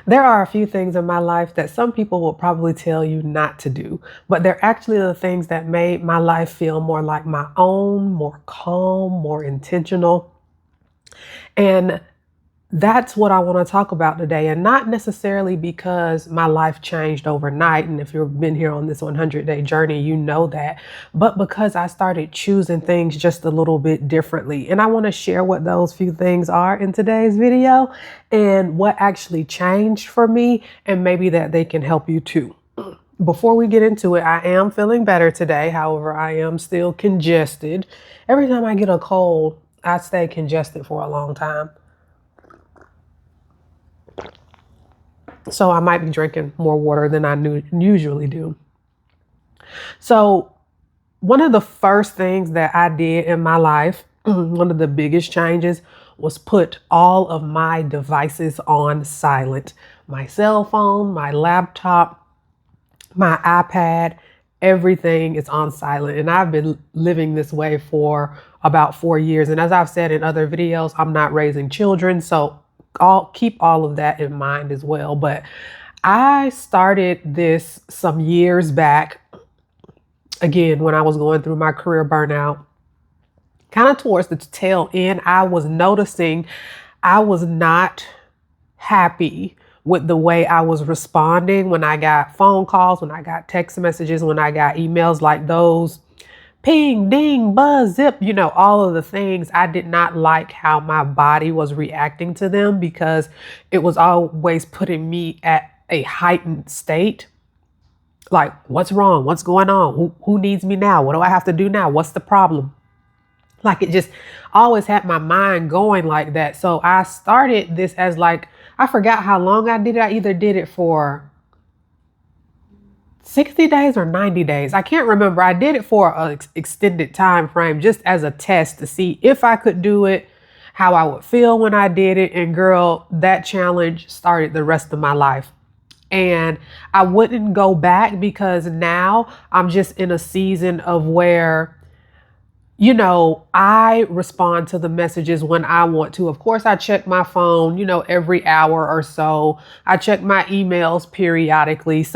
There are a few things in my life that some people will probably tell you not to do, but they're actually the things that made my life feel more like my own, more calm, more intentional. And that's what I want to talk about today. And not necessarily because my life changed overnight. And if you've been here on this 100-day journey, you know that. But because I started choosing things just a little bit differently. And I want to share what those few things are in today's video and what actually changed for me. And maybe that they can help you too. Before we get into it, I am feeling better today. However, I am still congested. Every time I get a cold, I stay congested for a long time. So I might be drinking more water than I usually do. So one of the first things that I did in my life, one of the biggest changes, was put all of my devices on silent. My cell phone, my laptop, my iPad, everything is on silent. And I've been living this way for about 4 years. And as I've said in other videos, I'm not raising children. So I'll keep all of that in mind as well. But I started this some years back, again, when I was going through my career burnout. Kind of towards the tail end, I was noticing I was not happy with the way I was responding when I got phone calls, when I got text messages, when I got emails like those. Ping, ding, buzz, zip, all of the things. I did not like how my body was reacting to them because it was always putting me at a heightened state. Like, what's wrong? What's going on? Who needs me now? What do I have to do now? What's the problem? Like, it just always had my mind going like that. So I started this as I forgot how long I did it. I either did it for 60 days or 90 days. I can't remember. I did it for an extended time frame just as a test to see if I could do it, how I would feel when I did it. And girl, that challenge started the rest of my life. And I wouldn't go back because now I'm just in a season of where, I respond to the messages when I want to. Of course, I check my phone, every hour or so. I check my emails periodically.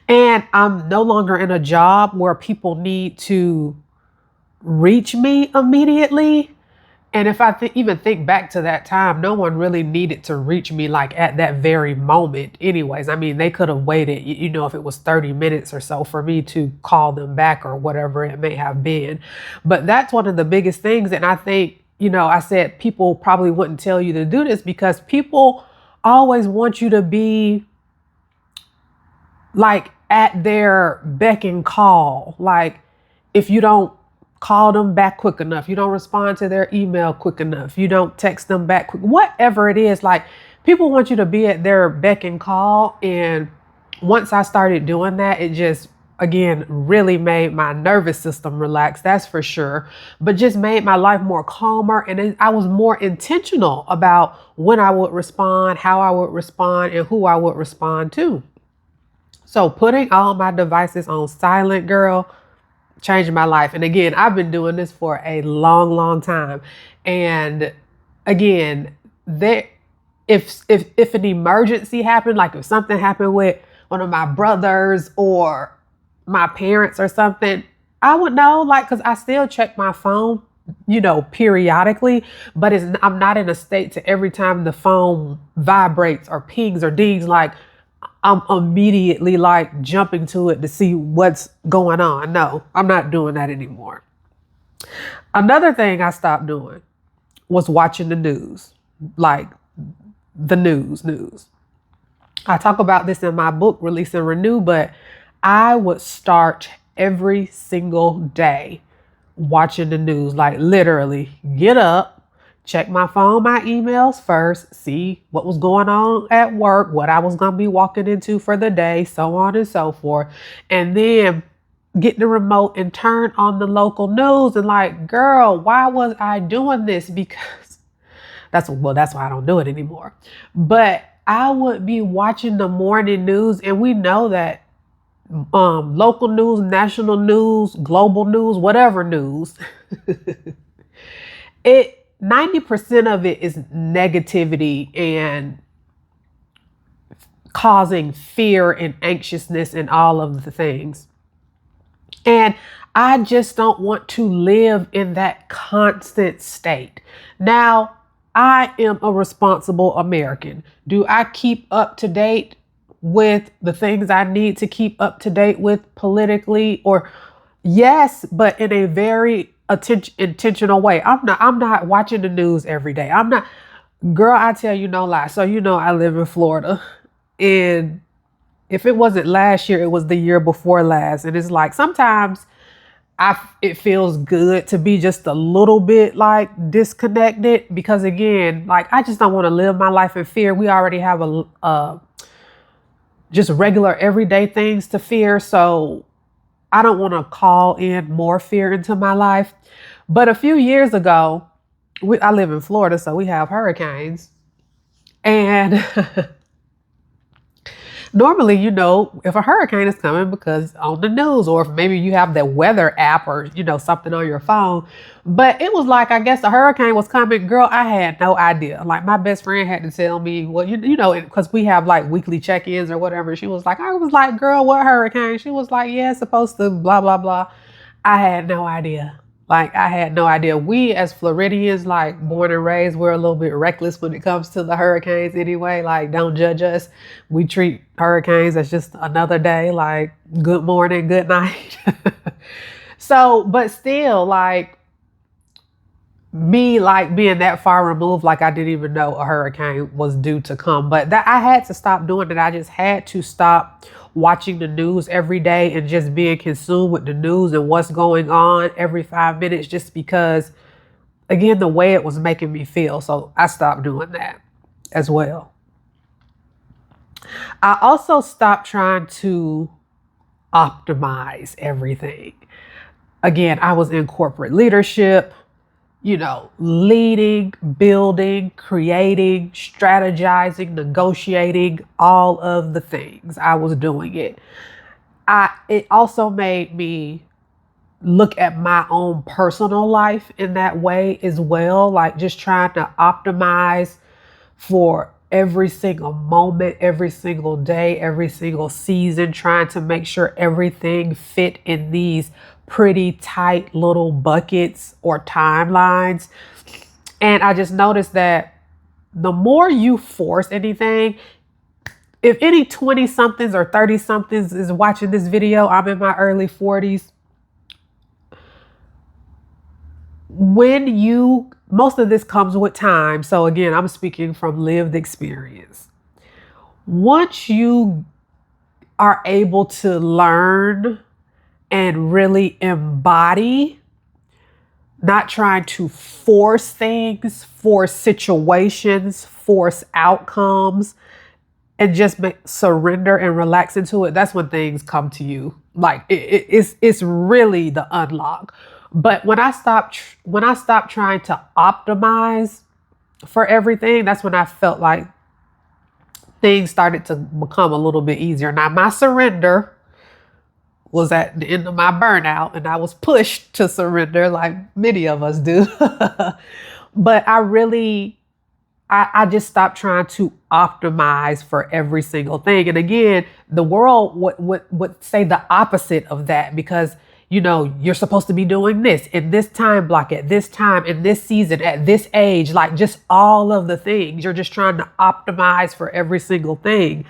And I'm no longer in a job where people need to reach me immediately. And if I even think back to that time, no one really needed to reach me like at that very moment anyways. I mean, they could have waited, if it was 30 minutes or so for me to call them back or whatever it may have been. But that's one of the biggest things. And I think, I said people probably wouldn't tell you to do this because people always want you to be like at their beck and call. Like if you don't call them back quick enough, you don't respond to their email quick enough, you don't text them back quick, whatever it is, like people want you to be at their beck and call. And once I started doing that, it just, again, really made my nervous system relax, that's for sure, but just made my life more calmer. And I was more intentional about when I would respond, how I would respond, and who I would respond to. So putting all my devices on silent, girl, changed my life. And again, I've been doing this for a long, long time. And again, if an emergency happened, like if something happened with one of my brothers or my parents or something, I would know, because I still check my phone, periodically, but I'm not in a state to every time the phone vibrates or pings or dings, I'm immediately jumping to it to see what's going on. No, I'm not doing that anymore. Another thing I stopped doing was watching the news, like the news. I talk about this in my book, Release and Renew, but I would start every single day watching the news, like literally get up, check my phone, my emails first, see what was going on at work, what I was going to be walking into for the day, so on and so forth. And then get the remote and turn on the local news and girl, why was I doing this? Because that's why I don't do it anymore. But I would be watching the morning news, and we know that local news, national news, global news, whatever news, it 90% of it is negativity and causing fear and anxiousness and all of the things. And I just don't want to live in that constant state. Now, I am a responsible American. Do I keep up to date with the things I need to keep up to date with politically? Or yes, but in a very intentional way. I'm not watching the news every day. I'm not, girl, I tell you no lie. So I live in Florida. And if it wasn't last year, it was the year before last. And it's like sometimes it feels good to be just a little bit like disconnected, because again, like I just don't want to live my life in fear. We already have just regular everyday things to fear. So I don't want to call in more fear into my life. But a few years ago, I live in Florida, so we have hurricanes. And normally, if a hurricane is coming because on the news, or if maybe you have the weather app or, something on your phone. But it was like, I guess a hurricane was coming. Girl, I had no idea. Like my best friend had to tell me, well, because we have like weekly check-ins or whatever. She was like, I was like, girl, what hurricane? She was like, yeah, it's supposed to blah, blah, blah. I had no idea. Like I had no idea. We as Floridians, like born and raised, we're a little bit reckless when it comes to the hurricanes anyway. Like don't judge us. We treat hurricanes as just another day, like good morning, good night. So, but still like me like being that far removed, like I didn't even know a hurricane was due to come. But that I had to stop doing it. I just had to stop watching the news every day and just being consumed with the news and what's going on every 5 minutes, just because, again, the way it was making me feel. So I stopped doing that as well. I also stopped trying to optimize everything. Again, I was in corporate leadership, leading, building, creating, strategizing, negotiating, all of the things. I was doing it. It also made me look at my own personal life in that way as well, like just trying to optimize for every single moment, every single day, every single season, trying to make sure everything fit in these pretty tight little buckets or timelines. And I just noticed that the more you force anything, if any 20 somethings or 30 somethings is watching this video, I'm in my early 40s. Most of this comes with time. So again, I'm speaking from lived experience. Once you are able to learn and really embody, not trying to force things, force situations, force outcomes, and just surrender and relax into it, that's when things come to you. Like it's really the unlock. But when I stopped trying to optimize for everything, that's when I felt like things started to become a little bit easier. Now my surrender was at the end of my burnout, and I was pushed to surrender like many of us do. But I just stopped trying to optimize for every single thing. And again, the world would say the opposite of that, because you're supposed to be doing this in this time block, at this time, in this season, at this age, like just all of the things. You're just trying to optimize for every single thing.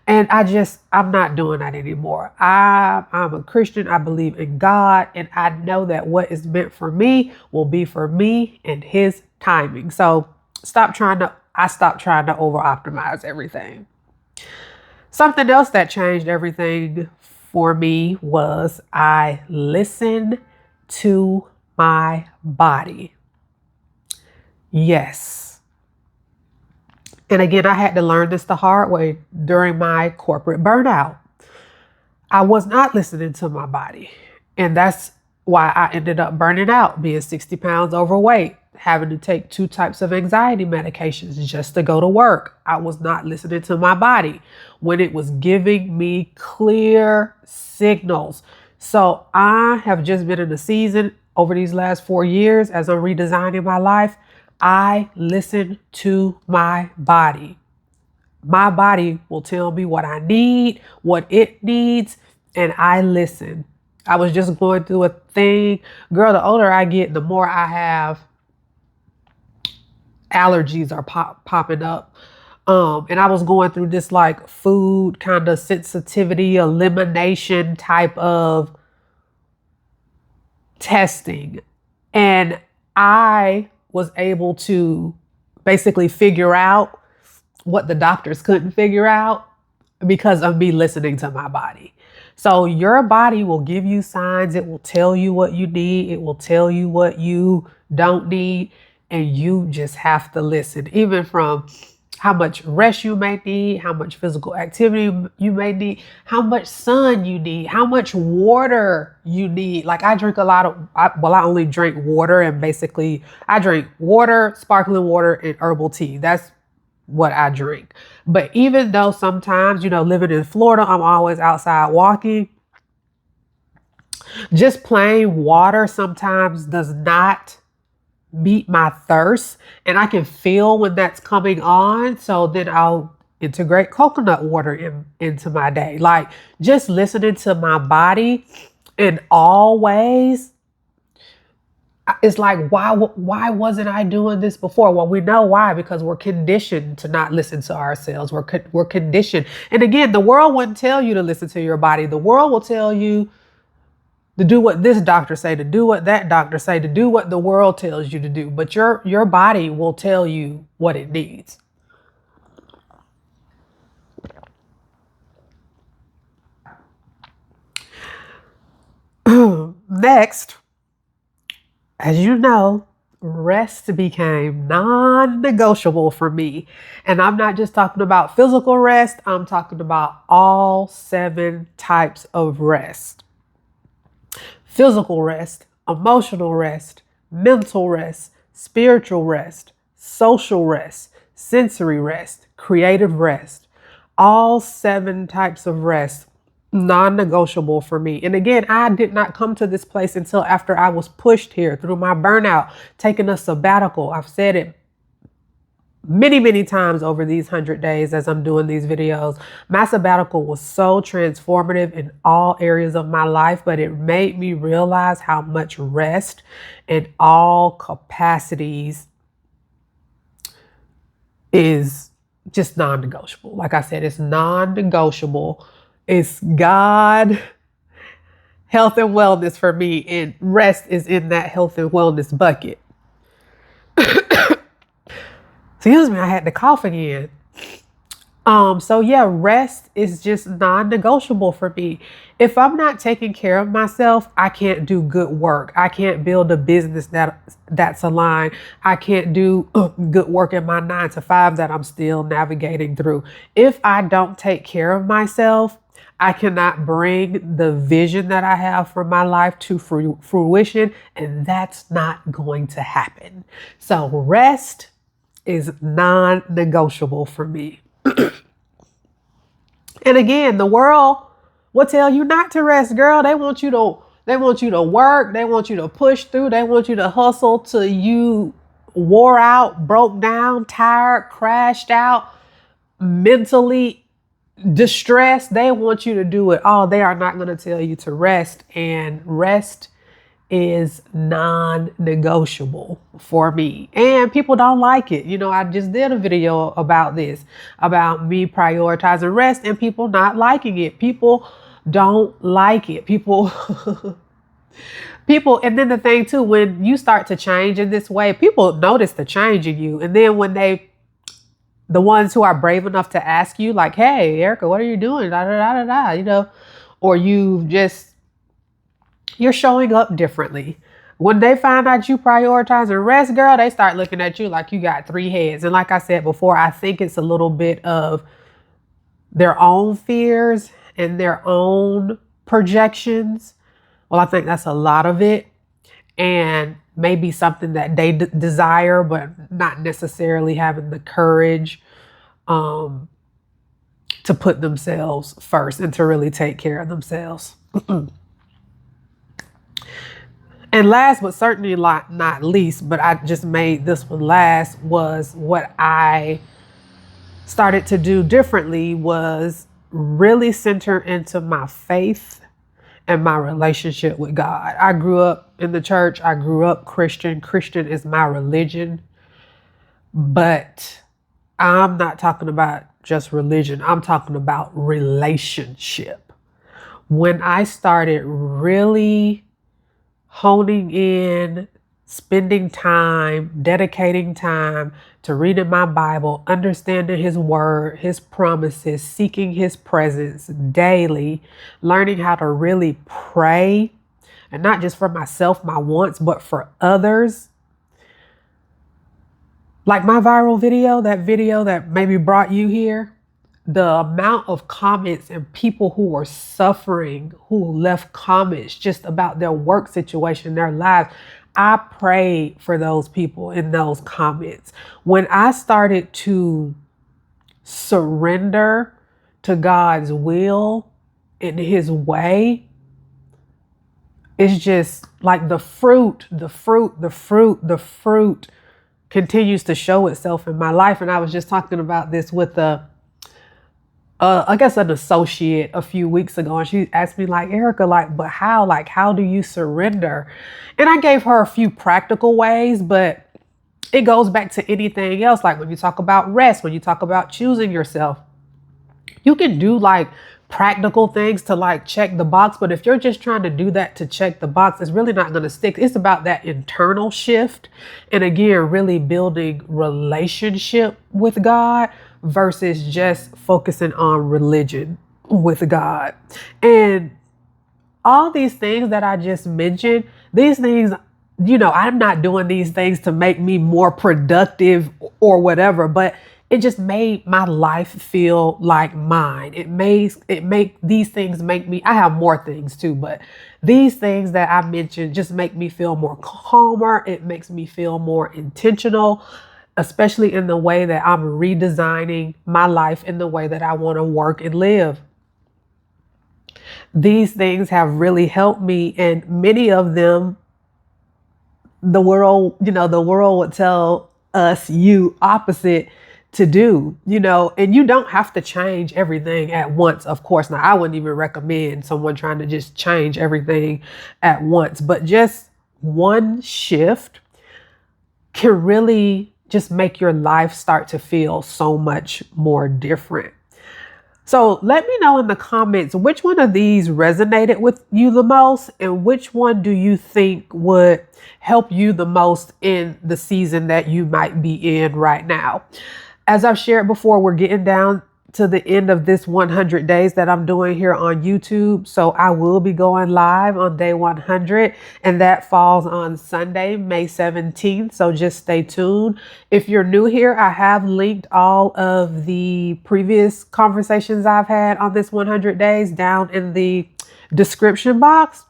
And I'm not doing that anymore. I'm a Christian. I believe in God, and I know that what is meant for me will be for me in His timing. So I stopped trying to over optimize everything. Something else that changed everything for me was I listened to my body. Yes. And again, I had to learn this the hard way during my corporate burnout. I was not listening to my body. And that's why I ended up burning out, being 60 pounds overweight, having to take 2 types of anxiety medications just to go to work. I was not listening to my body when it was giving me clear signals. So I have just been in a season over these last 4 years as I'm redesigning my life. I listen to my body. My body will tell me what I need, what it needs, and I listen. I was just going through a thing. Girl, the older I get, the more I have allergies are popping up. And I was going through this like food kind of sensitivity elimination type of testing. And I was able to basically figure out what the doctors couldn't figure out because of me listening to my body. So your body will give you signs. It will tell you what you need. It will tell you what you don't need. And you just have to listen, even from how much rest you may need, how much physical activity you may need, how much sun you need, how much water you need. Like I drink a lot of, I only drink water, and basically I drink water, sparkling water, and herbal tea. That's what I drink. But even though sometimes, living in Florida, I'm always outside walking, just plain water sometimes does not meet my thirst, and I can feel when that's coming on. So then I'll integrate coconut water into my day. Like just listening to my body in all ways. It's like, why wasn't I doing this before? Well, we know why, because we're conditioned to not listen to ourselves. We're conditioned. And again, the world wouldn't tell you to listen to your body. The world will tell you to do what this doctor say, to do what that doctor say, to do what the world tells you to do. But your body will tell you what it needs. Next, as you know, rest became non-negotiable for me. And I'm not just talking about physical rest. I'm talking about all 7 types of rest. Physical rest, emotional rest, mental rest, spiritual rest, social rest, sensory rest, creative rest. All 7 types of rest, non-negotiable for me. And again, I did not come to this place until after I was pushed here through my burnout, taking a sabbatical. I've said it many, many times over these 100 days as I'm doing these videos. My sabbatical was so transformative in all areas of my life, but it made me realize how much rest in all capacities is just non-negotiable. Like I said, it's non-negotiable. It's God, health and wellness for me, and rest is in that health and wellness bucket. Excuse me, I had to cough again. So yeah, rest is just non-negotiable for me. If I'm not taking care of myself, I can't do good work. I can't build a business that's aligned. I can't do good work in my 9 to 5 that I'm still navigating through. If I don't take care of myself, I cannot bring the vision that I have for my life to fruition, and that's not going to happen. So rest is non-negotiable for me. And again, the world will tell you not to rest, girl. They want you to work. They want you to push through. They want you to hustle till you wore out, broke down, tired, crashed out, mentally distressed. They want you to do it all. They are not going to tell you to rest, and rest is non-negotiable for me. And people don't like it. I just did a video about this, about me prioritizing rest and people not liking it. People don't like it. People, and then the thing too, when you start to change in this way, people notice the change in you. And then when the ones who are brave enough to ask you like, hey, Erica, what are you doing? Da, da, da, da, da, or you're showing up differently. When they find out you prioritizing rest, girl, they start looking at you like you got 3 heads. And like I said before, I think it's a little bit of their own fears and their own projections. Well, I think that's a lot of it. And maybe something that they desire, but not necessarily having the courage to put themselves first and to really take care of themselves. And last but certainly not least, but I just made this one last, was what I started to do differently was really center into my faith and my relationship with God. I grew up in the church. I grew up Christian. Christian is my religion. But I'm not talking about just religion. I'm talking about relationship. When I started really honing in, spending time, dedicating time to reading my Bible, understanding His word, His promises, seeking His presence daily, learning how to really pray, and not just for myself, my wants, but for others. Like my viral video that maybe brought you here, the amount of comments and people who were suffering, who left comments just about their work situation, their lives. I prayed for those people in those comments. When I started to surrender to God's will and His way, it's just like the fruit continues to show itself in my life. And I was just talking about this with I guess an associate a few weeks ago, and she asked me like, Erica, but how do you surrender? And I gave her a few practical ways, but it goes back to anything else. Like when you talk about rest, when you talk about choosing yourself, you can do practical things to check the box. But if you're just trying to do that to check the box, it's really not going to stick. It's about that internal shift. And again, really building relationship with God versus just focusing on religion with God. And all these things that I just mentioned, these things, I'm not doing these things to make me more productive or whatever, but it just made my life feel like mine. These things make me, I have more things too, but these things that I mentioned just make me feel more calmer. It makes me feel more intentional, especially in the way that I'm redesigning my life in the way that I want to work and live. These things have really helped me, and many of them, the world would tell us you opposite to do, and you don't have to change everything at once. Of course, now I wouldn't even recommend someone trying to just change everything at once, but just one shift can really just make your life start to feel so much more different. So let me know in the comments, which one of these resonated with you the most, and which one do you think would help you the most in the season that you might be in right now? As I've shared before, we're getting down to the end of this 100 days that I'm doing here on YouTube. So I will be going live on day 100, and that falls on Sunday, May 17th. So just stay tuned. If you're new here, I have linked all of the previous conversations I've had on this 100 days down in the description box.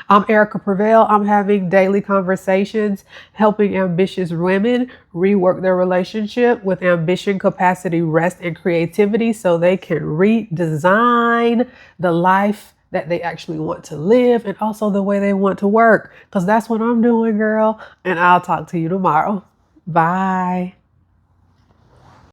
I'm Erica Prevail. I'm having daily conversations, helping ambitious women rework their relationship with ambition, capacity, rest, and creativity so they can redesign the life that they actually want to live, and also the way they want to work, because that's what I'm doing, girl. And I'll talk to you tomorrow. Bye.